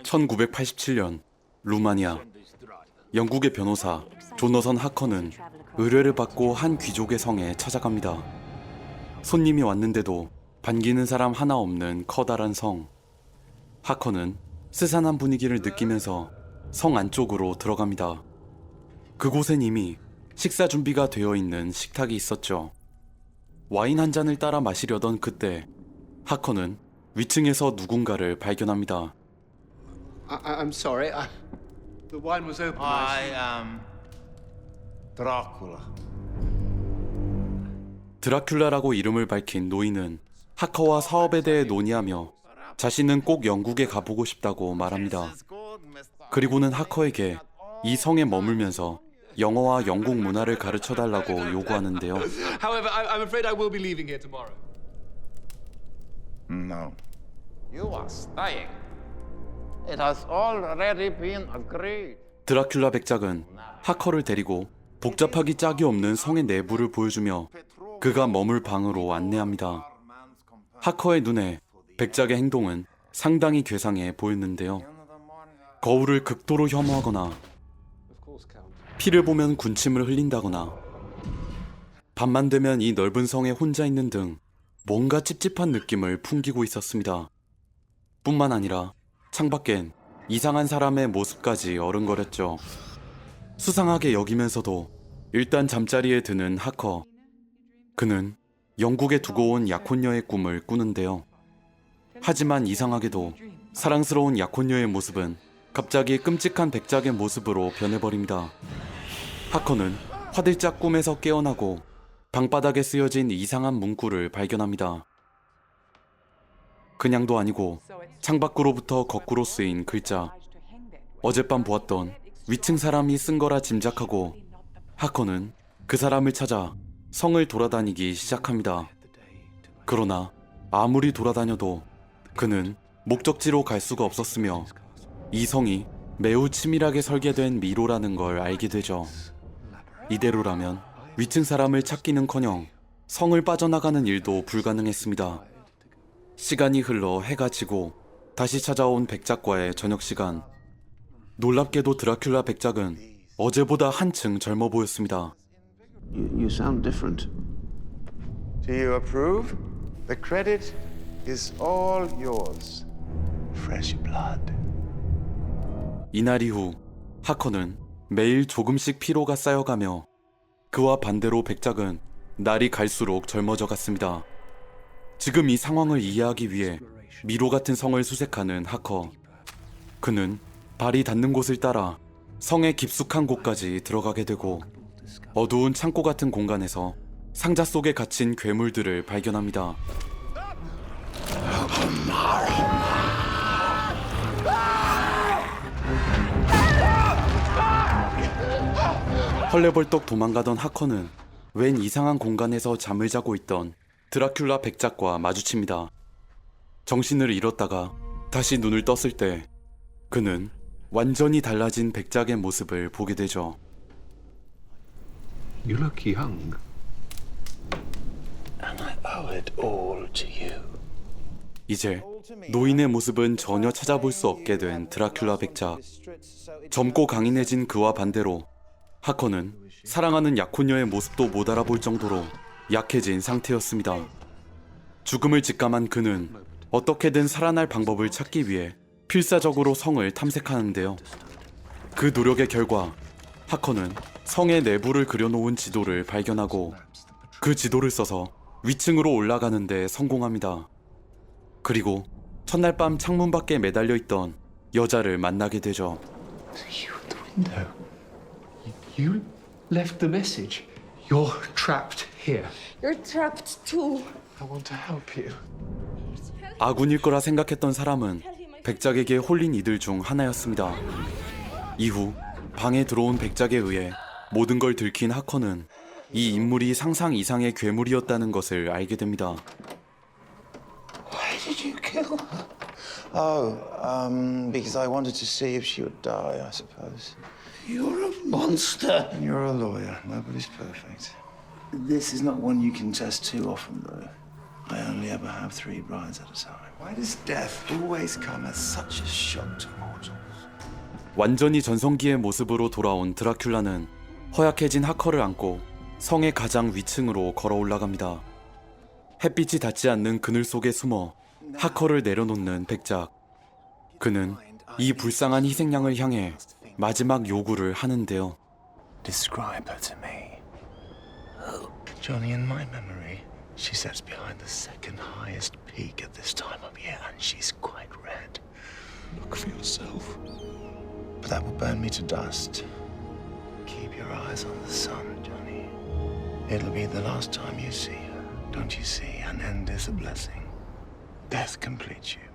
1987년 루마니아. 영국의 변호사 조너선 하커는 의뢰를 받고 한 귀족의 성에 찾아갑니다. 손님이 왔는데도 반기는 사람 하나 없는 커다란 성. 하커는 스산한 분위기를 느끼면서 성 안쪽으로 들어갑니다. 그곳엔 이미 식사 준비가 되어 있는 식탁이 있었죠. 와인 한 잔을 따라 마시려던 그때 하커는 위층에서 누군가를 발견합니다. I'm sorry. The wine was open. I am Dracula. 드라큘라라고 이름을 밝힌 노인은 하커와 사업에 대해 논의하며 자신은 꼭 영국에 가보고 싶다고 말합니다. 그리고는 하커에게 이 성에 머물면서 영어와 영국 문화를 가르쳐달라고 요구하는데요. However, I'm afraid I will be leaving here tomorrow. No. You are staying. It has already been agreed. 드라큘라 백작은 하커를 데리고 복잡하기 짝이 없는 성의 내부를 보여주며 그가 머물 방으로 안내합니다. 하커의 눈에 백작의 행동은 상당히 괴상해 보였는데요. 거울을 극도로 혐오하거나 피를 보면 군침을 흘린다거나 밤만 되면 이 넓은 성에 혼자 있는 등 뭔가 찝찝한 느낌을 풍기고 있었습니다. 뿐만 아니라 창밖엔 이상한 사람의 모습까지 어른거렸죠. 수상하게 여기면서도 일단 잠자리에 드는 하커. 그는 영국에 두고 온 약혼녀의 꿈을 꾸는데요. 하지만 이상하게도 사랑스러운 약혼녀의 모습은 갑자기 끔찍한 백작의 모습으로 변해버립니다. 하커는 화들짝 꿈에서 깨어나고 방바닥에 쓰여진 이상한 문구를 발견합니다. 그냥도 아니고 창밖으로부터 거꾸로 쓰인 글자. 어젯밤 보았던 위층 사람이 쓴 거라 짐작하고 하커는 그 사람을 찾아 성을 돌아다니기 시작합니다. 그러나 아무리 돌아다녀도 그는 목적지로 갈 수가 없었으며 이 성이 매우 치밀하게 설계된 미로라는 걸 알게 되죠. 이대로라면 위층 사람을 찾기는커녕 성을 빠져나가는 일도 불가능했습니다. 시간이 흘러 해가 지고 다시 찾아온 백작과의 저녁시간. 놀랍게도 드라큘라 백작은 어제보다 한층 젊어 보였습니다. You sound different. Do you approve? The credit is all yours. Fresh blood. 이날 이후 하커는 매일 조금씩 피로가 쌓여가며 그와 반대로 백작은 날이 갈수록 젊어져 갔습니다. 지금 이 상황을 이해하기 위해 미로 같은 성을 수색하는 하커. 그는 발이 닿는 곳을 따라 성의 깊숙한 곳까지 들어가게 되고 어두운 창고 같은 공간에서 상자 속에 갇힌 괴물들을 발견합니다. 헐레벌떡 도망가던 하커는 웬 이상한 공간에서 잠을 자고 있던 드라큘라 백작과 마주칩니다. 정신을 잃었다가 다시 눈을 떴을 때 그는 완전히 달라진 백작의 모습을 보게 되죠. You look young. And I owe it all to you. 이제 노인의 모습은 전혀 찾아볼 수 없게 된 드라큘라 백작. 젊고 강인해진 그와 반대로 하커는 사랑하는 약혼녀의 모습도 못 알아볼 정도로 약해진 상태였습니다. 죽음을 직감한 그는 어떻게든 살아날 방법을 찾기 위해 필사적으로 성을 탐색하는데요. 그 노력의 결과 하커는 성의 내부를 그려놓은 지도를 발견하고 그 지도를 써서 위층으로 올라가는 데 성공합니다. 그리고 첫날 밤 창문 밖에 매달려 있던 여자를 만나게 되죠. You at the window. You left the message. You're trapped here. You're trapped too. I want to help you. 아군일 거라 생각했던 사람은 백작에게 홀린 이들 중 하나였습니다. 이후 방에 들어온 백작에 의해 모든 걸 들킨 하커는 이 인물이 상상 이상의 괴물이었다는 것을 알게 됩니다. Why did you kill her? Oh, because I wanted to see if she would die, I suppose. You're a monster. You're a lawyer. Nobody's perfect. This is not one you can test too often, though. I only ever have 3 brides at a time. Why does death always come as such a shock to mortals? 완전히 전성기의 모습으로 돌아온 드라큘라는 허약해진 하커를 안고 성의 가장 위층으로 걸어 올라갑니다. 햇빛이 닿지 않는 그늘 속에 숨어 하커를 내려놓는 백작. 그는 이 불쌍한 희생양을 향해 마지막 요구를 하는데요. Describe her to me. Johnny, in my memory, she sits behind the second highest peak at this time of year, and she's quite red. Look for yourself. But that will burn me to dust. Keep your eyes on the sun, Johnny. It'll be the last time you see her. Don't you see? An end is a blessing. Death completes you.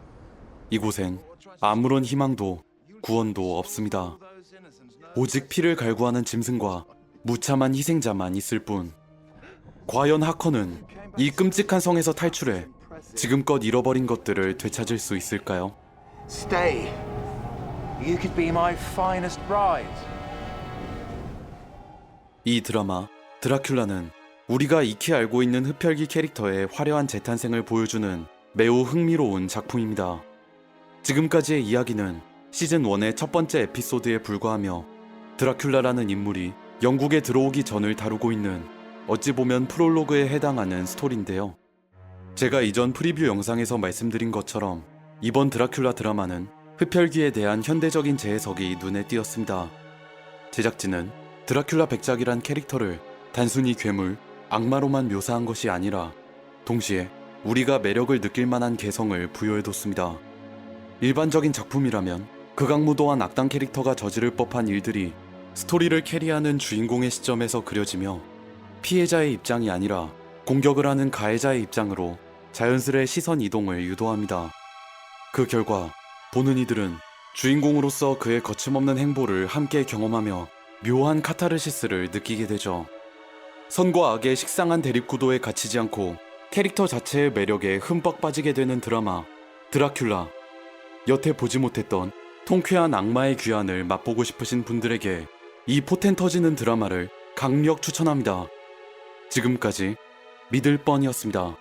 이곳엔 아무런 희망도 구원도 없습니다. 오직 피를 갈구하는 짐승과 무참한 희생자만 있을 뿐. 과연 하커는 이 끔찍한 성에서 탈출해 지금껏 잃어버린 것들을 되찾을 수 있을까요? Stay. You could be my finest bride. 이 드라마 드라큘라는 우리가 익히 알고 있는 흡혈귀 캐릭터의 화려한 재탄생을 보여주는 매우 흥미로운 작품입니다. 지금까지의 이야기는 시즌 1의 첫 번째 에피소드에 불과하며 드라큘라라는 인물이 영국에 들어오기 전을 다루고 있는 어찌 보면 프롤로그에 해당하는 스토리인데요. 제가 이전 프리뷰 영상에서 말씀드린 것처럼 이번 드라큘라 드라마는 흡혈귀에 대한 현대적인 재해석이 눈에 띄었습니다. 제작진은 드라큘라 백작이란 캐릭터를 단순히 괴물, 악마로만 묘사한 것이 아니라 동시에 우리가 매력을 느낄 만한 개성을 부여해뒀습니다. 일반적인 작품이라면 극악무도한 악당 캐릭터가 저지를 법한 일들이 스토리를 캐리하는 주인공의 시점에서 그려지며 피해자의 입장이 아니라 공격을 하는 가해자의 입장으로 자연스레 시선 이동을 유도합니다. 그 결과 보는 이들은 주인공으로서 그의 거침없는 행보를 함께 경험하며 묘한 카타르시스를 느끼게 되죠. 선과 악의 식상한 대립구도에 갇히지 않고 캐릭터 자체의 매력에 흠뻑 빠지게 되는 드라마 드라큘라. 여태 보지 못했던 통쾌한 악마의 귀환을 맛보고 싶으신 분들에게 이 포텐 터지는 드라마를 강력 추천합니다. 지금까지 믿을 뻔이었습니다.